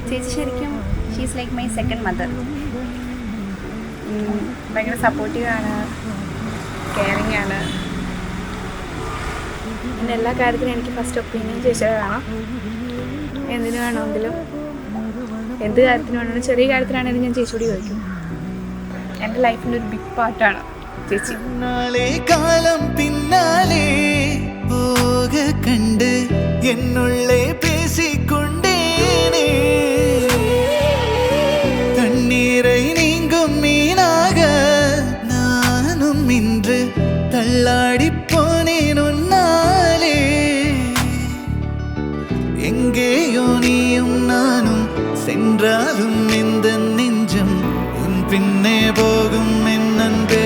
ചേച്ചി ശരിക്കും she's like my second mother. ഭയങ്കര സപ്പോർട്ടീവാണ്, കെയറിങ് ആണ്. പിന്നെ എല്ലാ കാര്യത്തിനും എനിക്ക് ഫസ്റ്റ് ഒപ്പീനിയൻ ചേച്ചിയുടെ വേണം. എന്തിനു വേണമെങ്കിലും, എന്ത് കാര്യത്തിന് വേണമെങ്കിലും, ചെറിയ കാര്യത്തിനാണെങ്കിലും ഞാൻ ചേച്ചിയോട് ചോദിക്കും. എൻ്റെ ലൈഫിൻ്റെ ഒരു ബിഗ് പാർട്ടാണ് ചേച്ചി. കാലം പിന്നാലെ പോക കണ്ട് എന്നുള്ളേ பேசிக்கொண்டேனே தண்ணீரை நீங்கும் மீனாக நானும் இன்று தள்ளாடி போனேன் உன்னாலே. எங்கேயோ நீயும் நானும் சென்றாலும் இந்த நெஞ்சம் உன் பின்னே போகும் என் அன்பே.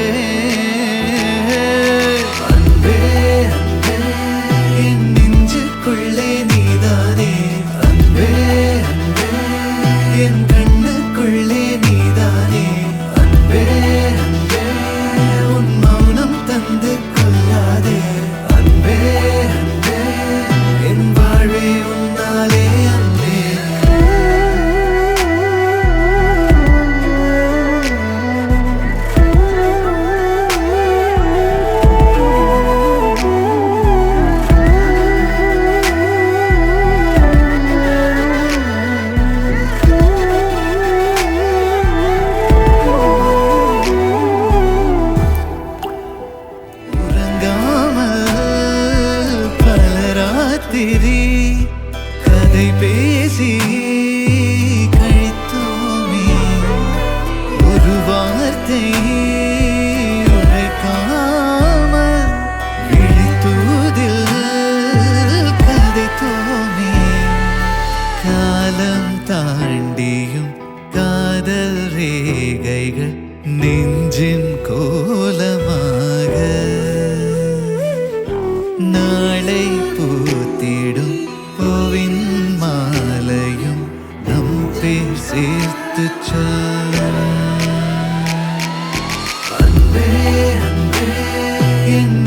கதை பேசி கழித்தோமே, ஒரு வார்த்தை உழைக்காம விழித்தூதில் கதைத்தோமே. காலம் தாண்டியும் காதல் ரேகைகள் நெஞ்சின் கோலமாக நாளை பூத்திடும் பூவின் மாலையும் நம் பேர் சேர்த்து சொல். அன்பே அன்பே என்